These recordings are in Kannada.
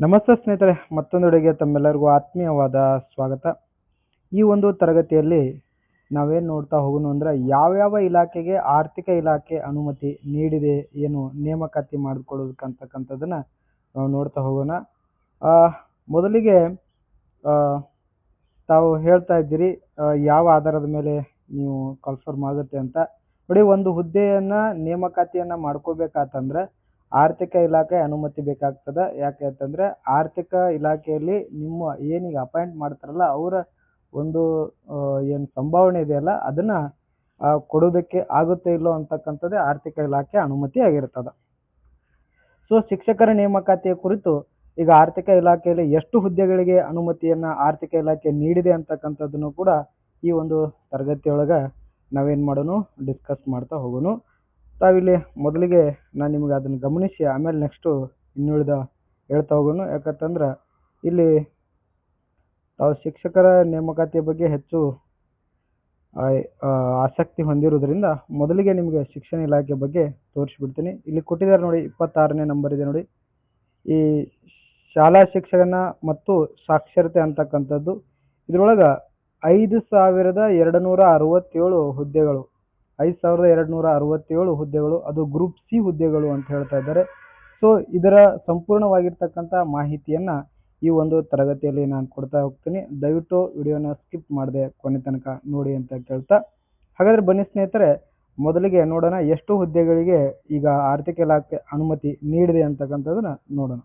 ನಮಸ್ತೆ ಸ್ನೇಹಿತರೆ, ಮತ್ತೊಂದೆಡೆಗೆ ತಮ್ಮೆಲ್ಲರಿಗೂ ಆತ್ಮೀಯವಾದ ಸ್ವಾಗತ. ಈ ಒಂದು ತರಗತಿಯಲ್ಲಿ ನಾವೇನು ನೋಡ್ತಾ ಹೋಗೋಣ ಅಂದರೆ, ಯಾವ್ಯಾವ ಇಲಾಖೆಗೆ ಆರ್ಥಿಕ ಇಲಾಖೆ ಅನುಮತಿ ನೀಡಿದೆ, ಏನು ನೇಮಕಾತಿ ಮಾಡಿಕೊಳ್ಳೋದಕ್ಕಂತಕ್ಕಂಥದ್ದನ್ನು ನಾವು ನೋಡ್ತಾ ಹೋಗೋಣ. ಮೊದಲಿಗೆ ತಾವು ಹೇಳ್ತಾ ಇದ್ದೀರಿ ಯಾವ ಆಧಾರದ ಮೇಲೆ ನೀವು ಕನ್ಫರ್ಮ್ ಆಗುತ್ತೆ ಅಂತ. ನೋಡಿ, ಒಂದು ಹುದ್ದೆಯನ್ನು ನೇಮಕಾತಿಯನ್ನು ಮಾಡ್ಕೋಬೇಕಾತಂದ್ರೆ ಆರ್ಥಿಕ ಇಲಾಖೆ ಅನುಮತಿ ಬೇಕಾಗ್ತದೆ. ಯಾಕೆ ಅಂತಂದರೆ, ಆರ್ಥಿಕ ಇಲಾಖೆಯಲ್ಲಿ ನಿಮ್ಮ ಏನೀಗ ಅಪಾಯಿಂಟ್ ಮಾಡ್ತಾರಲ್ಲ ಅವರ ಒಂದು ಏನು ಸಂಭಾವನೆ ಇದೆಯಲ್ಲ ಅದನ್ನು ಕೊಡೋದಕ್ಕೆ ಆಗುತ್ತೆ ಇಲ್ಲೋ ಅಂತಕ್ಕಂಥದ್ದೇ ಆರ್ಥಿಕ ಇಲಾಖೆ ಅನುಮತಿ ಆಗಿರ್ತದೆ. ಸೊ ಶಿಕ್ಷಕರ ನೇಮಕಾತಿಯ ಕುರಿತು ಈಗ ಆರ್ಥಿಕ ಇಲಾಖೆಯಲ್ಲಿ ಎಷ್ಟು ಹುದ್ದೆಗಳಿಗೆ ಅನುಮತಿಯನ್ನು ಆರ್ಥಿಕ ಇಲಾಖೆ ನೀಡಿದೆ ಅಂತಕ್ಕಂಥದ್ದನ್ನು ಕೂಡ ಈ ಒಂದು ತರಗತಿಯೊಳಗೆ ನಾವೇನು ಮಾಡೋಣ, ಡಿಸ್ಕಸ್ ಮಾಡ್ತಾ ಹೋಗೋಣ. ತಾವಿಲ್ಲಿ ಮೊದಲಿಗೆ ನಾನು ನಿಮಗೆ ಅದನ್ನು ಗಮನಿಸಿ ಆಮೇಲೆ ನೆಕ್ಸ್ಟು ಇನ್ನುಳಿದ ಹೇಳ್ತಾ ಹೋಗೋಣ. ಯಾಕಂತಂದ್ರೆ ಇಲ್ಲಿ ತಾವು ಶಿಕ್ಷಕರ ನೇಮಕಾತಿಯ ಬಗ್ಗೆ ಹೆಚ್ಚು ಆಸಕ್ತಿ ಹೊಂದಿರೋದ್ರಿಂದ ಮೊದಲಿಗೆ ನಿಮಗೆ ಶಿಕ್ಷಣ ಇಲಾಖೆ ಬಗ್ಗೆ ತೋರಿಸ್ಬಿಡ್ತೀನಿ. ಇಲ್ಲಿ ಕೊಟ್ಟಿದ್ದಾರೆ ನೋಡಿ, 26ನೇ ನಂಬರ್ ಇದೆ ನೋಡಿ, ಈ ಶಾಲಾ ಶಿಕ್ಷಣ ಮತ್ತು ಸಾಕ್ಷರತೆ ಅಂತಕ್ಕಂಥದ್ದು. ಇದರೊಳಗೆ 5267 ಹುದ್ದೆಗಳು, 5267 ಹುದ್ದೆಗಳು, ಅದು ಗ್ರೂಪ್ ಸಿ ಹುದ್ದೆಗಳು ಅಂತ ಹೇಳ್ತಾ ಇದ್ದಾರೆ. ಸೊ ಇದರ ಸಂಪೂರ್ಣವಾಗಿರ್ತಕ್ಕಂಥ ಮಾಹಿತಿಯನ್ನು ಈ ಒಂದು ತರಗತಿಯಲ್ಲಿ ನಾನು ಕೊಡ್ತಾ ಹೋಗ್ತೀನಿ. ದಯವಿಟ್ಟು ವಿಡಿಯೋನ ಸ್ಕಿಪ್ ಮಾಡದೆ ಕೊನೆ ತನಕ ನೋಡಿ ಅಂತ ಕೇಳ್ತಾ, ಹಾಗಾದರೆ ಬನ್ನಿ ಸ್ನೇಹಿತರೆ, ಮೊದಲಿಗೆ ನೋಡೋಣ ಎಷ್ಟು ಹುದ್ದೆಗಳಿಗೆ ಈಗ ಆರ್ಥಿಕ ಇಲಾಖೆ ಅನುಮತಿ ನೀಡಿದೆ ಅಂತಕ್ಕಂಥದ್ದನ್ನ ನೋಡೋಣ.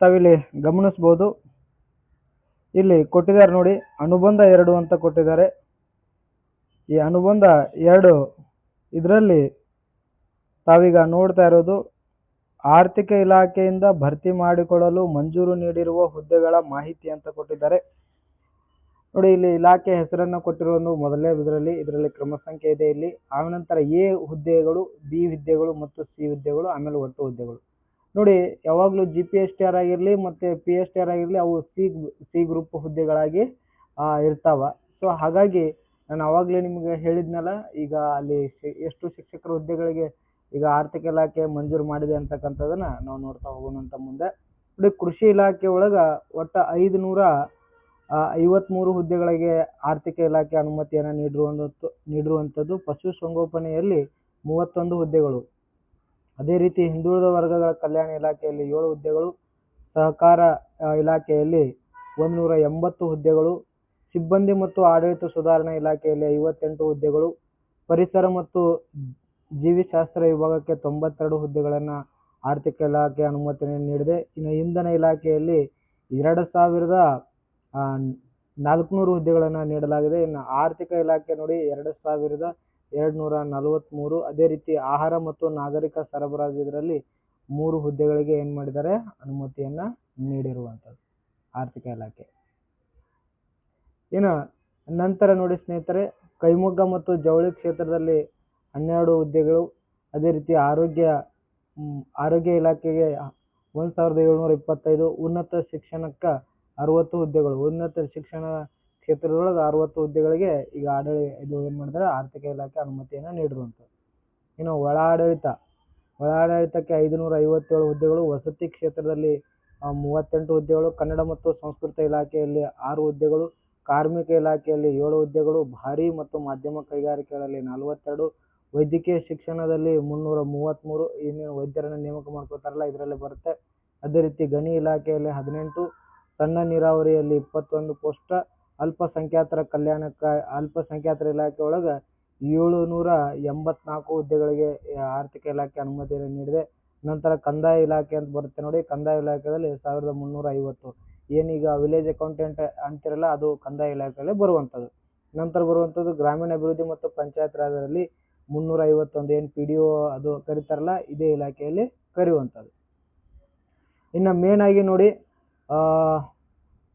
ತಾವಿಲ್ಲಿ ಗಮನಿಸ್ಬೋದು, ಇಲ್ಲಿ ಕೊಟ್ಟಿದ್ದಾರೆ ನೋಡಿ, ಅನುಬಂಧ 2 ಅಂತ ಕೊಟ್ಟಿದ್ದಾರೆ. ಈ ಅನುಬಂಧ 2 ಇದರಲ್ಲಿ ತಾವೀಗ ನೋಡ್ತಾ ಇರೋದು ಆರ್ಥಿಕ ಇಲಾಖೆಯಿಂದ ಭರ್ತಿ ಮಾಡಿಕೊಳ್ಳಲು ಮಂಜೂರು ನೀಡಿರುವ ಹುದ್ದೆಗಳ ಮಾಹಿತಿ ಅಂತ ಕೊಟ್ಟಿದ್ದಾರೆ ನೋಡಿ. ಇಲ್ಲಿ ಇಲಾಖೆ ಹೆಸರನ್ನು ಕೊಟ್ಟಿರೋದು ಮೊದಲನೇ ಇದರಲ್ಲಿ ಕ್ರಮ ಸಂಖ್ಯೆ ಇದೆ. ಇಲ್ಲಿ ಆನಂತರ ಎ ಹುದ್ದೆಗಳು, ಬಿ ಹುದ್ದೆಗಳು ಮತ್ತು ಸಿ ಹುದ್ದೆಗಳು, ಆಮೇಲೆ ಒಟ್ಟು ಹುದ್ದೆಗಳು ನೋಡಿ. ಯಾವಾಗಲೂ GPSTR ಆಗಿರಲಿ ಮತ್ತು PSTR ಆಗಿರಲಿ ಅವು ಸಿ ಗ್ರೂಪ್ ಹುದ್ದೆಗಳಾಗಿ ಇರ್ತಾವ. ಸೊ ಹಾಗಾಗಿ ನಾನು ಆವಾಗಲೇ ನಿಮಗೆ ಹೇಳಿದ್ನಲ್ಲ, ಈಗ ಅಲ್ಲಿ ಎಷ್ಟು ಶಿಕ್ಷಕರ ಹುದ್ದೆಗಳಿಗೆ ಈಗ ಆರ್ಥಿಕ ಇಲಾಖೆ ಮಂಜೂರು ಮಾಡಿದೆ ಅಂತಕ್ಕಂಥದ್ದನ್ನು ನಾವು ನೋಡ್ತಾ ಹೋಗೋಣ ಅಂತ ಮುಂದೆ ನೋಡಿ. ಕೃಷಿ ಇಲಾಖೆ ಒಳಗೆ ಒಟ್ಟು 553 ಹುದ್ದೆಗಳಿಗೆ ಆರ್ಥಿಕ ಇಲಾಖೆ ಅನುಮತಿಯನ್ನು ನೀಡಿರುವಂಥದ್ದು. ಪಶುಸಂಗೋಪನೆಯಲ್ಲಿ 31 ಹುದ್ದೆಗಳು, ಅದೇ ರೀತಿ ಹಿಂದುಳಿದ ವರ್ಗಗಳ ಕಲ್ಯಾಣ ಇಲಾಖೆಯಲ್ಲಿ 7 ಹುದ್ದೆಗಳು, ಸಹಕಾರ ಇಲಾಖೆಯಲ್ಲಿ 180 ಹುದ್ದೆಗಳು, ಸಿಬ್ಬಂದಿ ಮತ್ತು ಆಡಳಿತ ಸುಧಾರಣಾ ಇಲಾಖೆಯಲ್ಲಿ 58 ಹುದ್ದೆಗಳು, ಪರಿಸರ ಮತ್ತು ಜೀವಿಶಾಸ್ತ್ರ ವಿಭಾಗಕ್ಕೆ 92 ಹುದ್ದೆಗಳನ್ನು ಆರ್ಥಿಕ ಇಲಾಖೆ ಅನುಮತಿಯನ್ನು ನೀಡಿದೆ. ಇನ್ನು ಇಂಧನ ಇಲಾಖೆಯಲ್ಲಿ 2400 ಹುದ್ದೆಗಳನ್ನು ನೀಡಲಾಗಿದೆ. ಇನ್ನು ಆರ್ಥಿಕ ಇಲಾಖೆ ನೋಡಿ 2243. ಅದೇ ರೀತಿ ಆಹಾರ ಮತ್ತು ನಾಗರಿಕ ಸರಬರಾಜು ಇದರಲ್ಲಿ 3 ಹುದ್ದೆಗಳಿಗೆ ಏನು ಮಾಡಿದ್ದಾರೆ, ಅನುಮತಿಯನ್ನು ನೀಡಿರುವಂಥದ್ದು ಆರ್ಥಿಕ ಇಲಾಖೆ. ಇನ್ನು ನಂತರ ನೋಡಿ ಸ್ನೇಹಿತರೆ, ಕೈಮಗ್ಗ ಮತ್ತು ಜವಳಿ ಕ್ಷೇತ್ರದಲ್ಲಿ 12 ಹುದ್ದೆಗಳು, ಅದೇ ರೀತಿ ಆರೋಗ್ಯ ಇಲಾಖೆಗೆ 1725, ಉನ್ನತ ಶಿಕ್ಷಣಕ್ಕೆ 60 ಹುದ್ದೆಗಳು, ಉನ್ನತ ಶಿಕ್ಷಣ ಕ್ಷೇತ್ರದೊಳಗೆ 60 ಹುದ್ದೆಗಳಿಗೆ ಈಗ ಇದು ಏನು ಮಾಡಿದ್ದಾರೆ, ಆರ್ಥಿಕ ಇಲಾಖೆ ಅನುಮತಿಯನ್ನು ನೀಡಿರುವಂಥದ್ದು. ಇನ್ನು ಒಳಾಡಳಿತಕ್ಕೆ 557 ಹುದ್ದೆಗಳು, ವಸತಿ ಕ್ಷೇತ್ರದಲ್ಲಿ 38 ಹುದ್ದೆಗಳು, ಕನ್ನಡ ಮತ್ತು ಸಂಸ್ಕೃತಿ ಇಲಾಖೆಯಲ್ಲಿ 6 ಹುದ್ದೆಗಳು, ಕಾರ್ಮಿಕ ಇಲಾಖೆಯಲ್ಲಿ 7 ಹುದ್ದೆಗಳು, ಭಾರಿ ಮತ್ತು ಮಾಧ್ಯಮ ಕೈಗಾರಿಕೆಗಳಲ್ಲಿ 42, ವೈದ್ಯಕೀಯ ಶಿಕ್ಷಣದಲ್ಲಿ 333, ಇನ್ನೇನು ವೈದ್ಯರನ್ನು ನೇಮಕ ಮಾಡ್ಕೋತಾರಲ್ಲ ಇದರಲ್ಲಿ ಬರುತ್ತೆ. ಅದೇ ರೀತಿ ಗಣಿ ಇಲಾಖೆಯಲ್ಲಿ 18, ಸಣ್ಣ ನೀರಾವರಿಯಲ್ಲಿ 21 ಪೋಸ್ಟ್, ಅಲ್ಪಸಂಖ್ಯಾತರ ಇಲಾಖೆ ಒಳಗೆ 784 ಹುದ್ದೆಗಳಿಗೆ ಆರ್ಥಿಕ ಇಲಾಖೆ ಅನುಮತಿಯನ್ನು ನೀಡಿದೆ. ನಂತರ ಕಂದಾಯ ಇಲಾಖೆ ಅಂತ ಬರುತ್ತೆ ನೋಡಿ, ಕಂದಾಯ ಇಲಾಖೆಯಲ್ಲಿ 1350, ಏನೀಗ ವಿಲೇಜ್ ಅಕೌಂಟೆಂಟ್ ಅಂತಿರಲ್ಲ ಅದು ಕಂದಾಯ ಇಲಾಖೆಯಲ್ಲಿ ಬರುವಂಥದ್ದು. ನಂತರ ಬರುವಂಥದ್ದು ಗ್ರಾಮೀಣ ಅಭಿವೃದ್ಧಿ ಮತ್ತು ಪಂಚಾಯತ್ ರಾಜ್ಯದಲ್ಲಿ 351, ಏನು PDO ಅದು ಕರೀತಾರಲ್ಲ ಇದೇ ಇಲಾಖೆಯಲ್ಲಿ ಕರೆಯುವಂಥದ್ದು. ಇನ್ನು ಮೇನ್ ಆಗಿ ನೋಡಿ,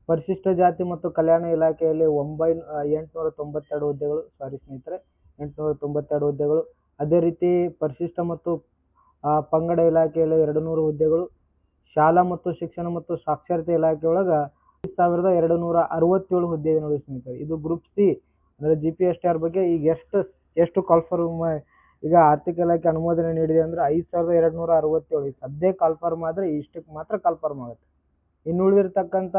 ಪರಿಶಿಷ್ಟ ಜಾತಿ ಮತ್ತು ಕಲ್ಯಾಣ ಇಲಾಖೆಯಲ್ಲಿ 892 ಹುದ್ದೆಗಳು, 892 ಹುದ್ದೆಗಳು. ಅದೇ ರೀತಿ ಪರಿಶಿಷ್ಟ ಮತ್ತು ಪಂಗಡ ಇಲಾಖೆಯಲ್ಲಿ 200 ಹುದ್ದೆಗಳು, ಶಾಲಾ ಮತ್ತು ಶಿಕ್ಷಣ ಮತ್ತು ಸಾಕ್ಷರತೆ ಇಲಾಖೆ ಒಳಗೆ 1267 ಹುದ್ದೆ ನೋಡಿ ಸ್ನೇಹಿತರೆ. ಇದು ಗ್ರೂಪ್ ಸಿ ಅಂದರೆ GPSTR ಬಗ್ಗೆ ಈಗ ಎಷ್ಟು ಕಾಲ್ಫರ್ಮ್ ಈಗ ಆರ್ಥಿಕ ಇಲಾಖೆ ಅನುಮೋದನೆ ನೀಡಿದೆ ಅಂದರೆ 5267. ಈಗ ಸದ್ಯ ಕಾಲ್ಫಾರ್ಮ್ ಆದರೆ ಇಷ್ಟಕ್ಕೆ ಮಾತ್ರ ಕಾಲ್ಫಾರ್ಮ್ ಆಗುತ್ತೆ. ಇನ್ನು ಉಳಿದಿರ್ತಕ್ಕಂಥ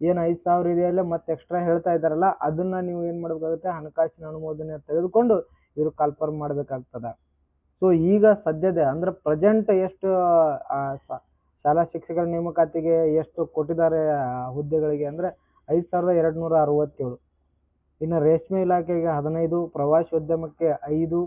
ಏನು 5000 ಇದೆಯಲ್ಲ ಮತ್ತೆ ಎಕ್ಸ್ಟ್ರಾ ಹೇಳ್ತಾ ಇದ್ದಾರಲ್ಲ, ಅದನ್ನು ನೀವು ಏನು ಮಾಡಬೇಕಾಗುತ್ತೆ, ಹಣಕಾಸಿನ ಅನುಮೋದನೆ ತೆಗೆದುಕೊಂಡು ಇವರು ಕಾಲ್ಫಾರ್ಮ್ ಮಾಡಬೇಕಾಗ್ತದೆ. ಸೊ ಈಗ ಸದ್ಯದ ಅಂದರೆ ಪ್ರೆಸೆಂಟ್ ಎಷ್ಟು ಶಾಲಾ ಶಿಕ್ಷಕರ ನೇಮಕಾತಿಗೆ ಎಷ್ಟು ಕೊಟ್ಟಿದ್ದಾರೆ ಹುದ್ದೆಗಳಿಗೆ ಅಂದರೆ 5267. ಇನ್ನು ರೇಷ್ಮೆ ಇಲಾಖೆಗೆ 15, ಪ್ರವಾಸೋದ್ಯಮಕ್ಕೆ 5,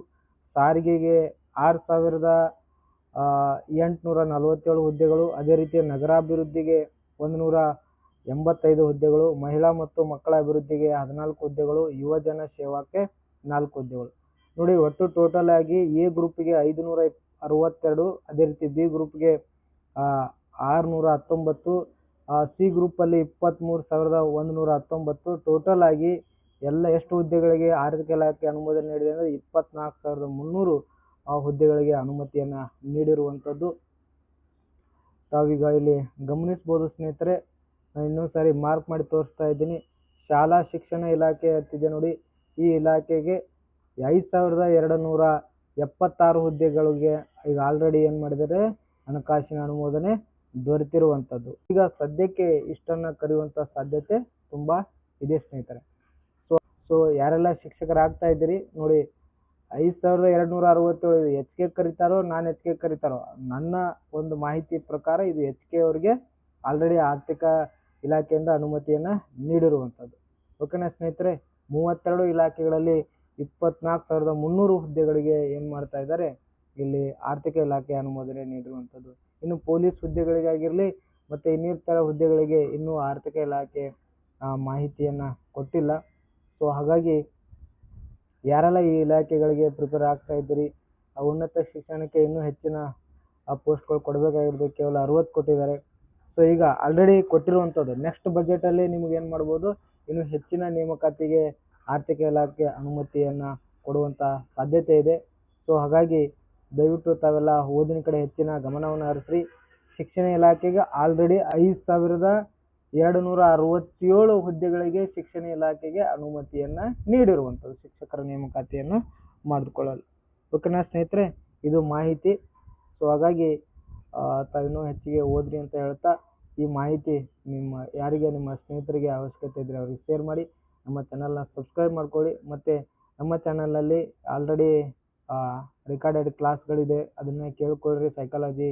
ಸಾರಿಗೆಗೆ 6847 ಹುದ್ದೆಗಳು. ಅದೇ ರೀತಿ ನಗರಾಭಿವೃದ್ಧಿಗೆ 185 ಹುದ್ದೆಗಳು, ಮಹಿಳಾ ಮತ್ತು ಮಕ್ಕಳ ಅಭಿವೃದ್ಧಿಗೆ 14 ಹುದ್ದೆಗಳು, ಯುವಜನ ಸೇವಾಕ್ಕೆ 4 ಹುದ್ದೆಗಳು. ನೋಡಿ, ಒಟ್ಟು ಟೋಟಲ್ ಆಗಿ ಎ ಗ್ರೂಪ್ಗೆ 562, ಅದೇ ರೀತಿ ಬಿ ಗ್ರೂಪ್ಗೆ 619, ಸಿ ಗ್ರೂಪಲ್ಲಿ 23,119. ಟೋಟಲ್ ಆಗಿ ಎಲ್ಲ ಎಷ್ಟು ಹುದ್ದೆಗಳಿಗೆ ಆರ್ಥಿಕ ಇಲಾಖೆ ಅನುಮೋದನೆ ನೀಡಿದೆ ಅಂದರೆ 24,300 ಹುದ್ದೆಗಳಿಗೆ ಅನುಮತಿಯನ್ನು ನೀಡಿರುವಂಥದ್ದು ತಾವೀಗ ಇಲ್ಲಿ ಗಮನಿಸ್ಬೋದು ಸ್ನೇಹಿತರೆ. ನಾನು ಇನ್ನೊಂದು ಸಾರಿ ಮಾರ್ಕ್ ಮಾಡಿ ತೋರಿಸ್ತಾ ಇದ್ದೀನಿ. ಶಾಲಾ ಶಿಕ್ಷಣ ಇಲಾಖೆ ಅಂತಿದೆ ನೋಡಿ, ಈ ಇಲಾಖೆಗೆ 5276 ಹುದ್ದೆಗಳಿಗೆ ಈಗ ಆಲ್ರೆಡಿ ಏನು ಮಾಡಿದ್ದಾರೆ, ಹಣಕಾಸಿನ ಅನುಮೋದನೆ ದೊರೆತಿರುವಂಥದ್ದು. ಈಗ ಸದ್ಯಕ್ಕೆ ಇಷ್ಟನ್ನು ಕರೆಯುವಂಥ ಸಾಧ್ಯತೆ ತುಂಬ ಇದೆ ಸ್ನೇಹಿತರೆ. ಸೊ ಯಾರೆಲ್ಲ ಶಿಕ್ಷಕರಾಗ್ತಾ ಇದ್ದೀರಿ ನೋಡಿ, 5267 ಎಚ್ ಕೆ ಕರೀತಾರೋ ನಾನ್ ಎಚ್ ಕೆ ಕರೀತಾರೋ, ನನ್ನ ಒಂದು ಮಾಹಿತಿ ಪ್ರಕಾರ ಇದು ಎಚ್ ಕೆ ಅವರಿಗೆ ಆಲ್ರೆಡಿ ಆರ್ಥಿಕ ಇಲಾಖೆಯಿಂದ ಅನುಮತಿಯನ್ನು ನೀಡಿರುವಂಥದ್ದು. ಓಕೆನಾ ಸ್ನೇಹಿತರೆ, 32 ಇಲಾಖೆಗಳಲ್ಲಿ 24,300 ಹುದ್ದೆಗಳಿಗೆ ಏನು ಮಾಡ್ತಾ ಇದ್ದಾರೆ, ಇಲ್ಲಿ ಆರ್ಥಿಕ ಇಲಾಖೆ ಅನುಮೋದನೆ ನೀಡಿರುವಂಥದ್ದು. ಇನ್ನು ಪೊಲೀಸ್ ಹುದ್ದೆಗಳಿಗಾಗಿರಲಿ ಮತ್ತು ಇನ್ನಿತರ ಹುದ್ದೆಗಳಿಗೆ ಇನ್ನೂ ಆರ್ಥಿಕ ಇಲಾಖೆ ಮಾಹಿತಿಯನ್ನು ಕೊಟ್ಟಿಲ್ಲ. ಸೊ ಹಾಗಾಗಿ ಯಾರೆಲ್ಲ ಈ ಇಲಾಖೆಗಳಿಗೆ ಪ್ರಿಪೇರ್ ಆಗ್ತಾ ಇದ್ದೀರಿ, ಉನ್ನತ ಶಿಕ್ಷಣಕ್ಕೆ ಇನ್ನೂ ಹೆಚ್ಚಿನ ಪೋಸ್ಟ್ಗಳು ಕೊಡಬೇಕಾಗಿರೋದು ಕೇವಲ 60 ಕೊಟ್ಟಿದ್ದಾರೆ. ಸೊ ಈಗ ಆಲ್ರೆಡಿ ಕೊಟ್ಟಿರುವಂಥದ್ದು ನೆಕ್ಸ್ಟ್ ಬಜೆಟಲ್ಲಿ ನಿಮ್ಗೆ ಏನು ಮಾಡ್ಬೋದು, ಇನ್ನು ಹೆಚ್ಚಿನ ನೇಮಕಾತಿಗೆ ಆರ್ಥಿಕ ಇಲಾಖೆ ಅನುಮತಿಯನ್ನು ಕೊಡುವಂಥ ಸಾಧ್ಯತೆ ಇದೆ. ಸೊ ಹಾಗಾಗಿ ದಯವಿಟ್ಟು ತಾವೆಲ್ಲ ಓದಿನ ಕಡೆ ಹೆಚ್ಚಿನ ಗಮನವನ್ನು ಹರಿಸ್ರಿ. ಶಿಕ್ಷಣ ಇಲಾಖೆಗೆ ಆಲ್ರೆಡಿ 5267 ಹುದ್ದೆಗಳಿಗೆ ಶಿಕ್ಷಣ ಇಲಾಖೆಗೆ ಅನುಮತಿಯನ್ನು ನೀಡಿರುವಂಥದ್ದು ಶಿಕ್ಷಕರ ನೇಮಕಾತಿಯನ್ನು ಮಾಡಿಕೊಳ್ಳಲು. ಓಕೆನಾ ಸ್ನೇಹಿತರೆ, ಇದು ಮಾಹಿತಿ. ಸೊ ಹಾಗಾಗಿ ತಾವಿನ್ನೂ ಹೆಚ್ಚಿಗೆ ಓದ್ರಿ ಅಂತ ಹೇಳ್ತಾ, ಈ ಮಾಹಿತಿ ಯಾರಿಗೆ ನಿಮ್ಮ ಸ್ನೇಹಿತರಿಗೆ ಅವಶ್ಯಕತೆ ಇದ್ದರೆ ಅವ್ರಿಗೆ ಶೇರ್ ಮಾಡಿ. ನಮ್ಮ ಚಾನಲ್ನ ಸಬ್ಸ್ಕ್ರೈಬ್ ಮಾಡ್ಕೊಳ್ಳಿ. ಮತ್ತು ನಮ್ಮ ಚಾನಲ್ನಲ್ಲಿ ಆಲ್ರೆಡಿ ರೆಕಾರ್ಡೆಡ್ ಕ್ಲಾಸ್ಗಳಿದೆ, ಅದನ್ನು ಕೇಳ್ಕೊಳ್ಳ್ರಿ. ಸೈಕಾಲಜಿ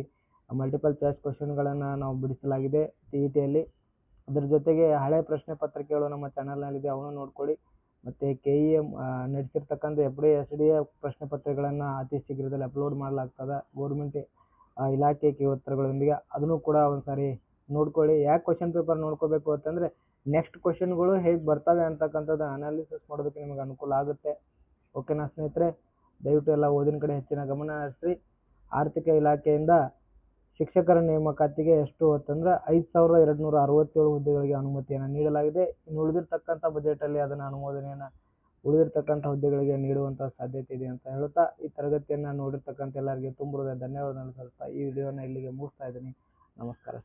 ಮಲ್ಟಿಪಲ್ ಚಾಯ್ಸ್ ಕ್ವಶನ್ಗಳನ್ನು ನಾವು ಬಿಡಿಸಲಾಗಿದೆ CETಯಲ್ಲಿ. ಅದ್ರ ಜೊತೆಗೆ ಹಳೆ ಪ್ರಶ್ನೆ ಪತ್ರಿಕೆಗಳು ನಮ್ಮ ಚಾನಲ್ನಲ್ಲಿದೆ, ಅವನು ನೋಡ್ಕೊಳ್ಳಿ. ಮತ್ತು KEM ನಡೆಸಿರ್ತಕ್ಕಂಥ FD SDA ಪ್ರಶ್ನೆ ಪತ್ರಿಕೆಗಳನ್ನು ಅತಿ ಶೀಘ್ರದಲ್ಲಿ ಅಪ್ಲೋಡ್ ಮಾಡಲಾಗ್ತದೆ ಗೌರ್ಮೆಂಟ್ ಇಲಾಖೆ ಉತ್ತರಗಳೊಂದಿಗೆ. ಅದನ್ನು ಕೂಡ ಒಂದು ಸಾರಿ ನೋಡ್ಕೊಳ್ಳಿ. ಯಾಕೆ ಕ್ವಶನ್ ಪೇಪರ್ ನೋಡ್ಕೋಬೇಕು ಅಂತಂದರೆ, ನೆಕ್ಸ್ಟ್ ಕ್ವಶನ್ಗಳು ಹೇಗೆ ಬರ್ತವೆ ಅಂತಕ್ಕಂಥದ್ದು ಅನಾಲಿಸಿಸ್ ಮಾಡೋದಕ್ಕೆ ನಿಮಗೆ ಅನುಕೂಲ ಆಗುತ್ತೆ. ಓಕೆನಾ ಸ್ನೇಹಿತರೆ, ದಯವಿಟ್ಟು ಎಲ್ಲ ಓದಿನ ಕಡೆ ಹೆಚ್ಚಿನ ಗಮನ ಹರಿಸ್ರಿ. ಆರ್ಥಿಕ ಇಲಾಖೆಯಿಂದ ಶಿಕ್ಷಕರ ನೇಮಕಾತಿಗೆ ಎಷ್ಟು ಅಂತಂದ್ರೆ 5267 ಹುದ್ದೆಗಳಿಗೆ ಅನುಮತಿಯನ್ನು ನೀಡಲಾಗಿದೆ. ಇನ್ನು ಉಳಿದಿರ್ತಕ್ಕಂಥ ಬಜೆಟಲ್ಲಿ ಅದನ್ನು ಅನುಮೋದನೆಯನ್ನು ಉಳಿದಿರ್ತಕ್ಕಂಥ ಹುದ್ದೆಗಳಿಗೆ ನೀಡುವಂಥ ಸಾಧ್ಯತೆ ಇದೆ ಅಂತ ಹೇಳುತ್ತಾ, ಈ ತರಗತಿಯನ್ನು ನೋಡಿರ್ತಕ್ಕಂಥ ಎಲ್ಲರಿಗೆ ತುಂಬ ಧನ್ಯವಾದಗಳನ್ನು ಸಲ್ಲಿಸ್ತಾ ಈ ವಿಡಿಯೋನ ಇಲ್ಲಿಗೆ ಮುಗಿಸ್ತಾ ಇದ್ದೀನಿ. ನಮಸ್ಕಾರ.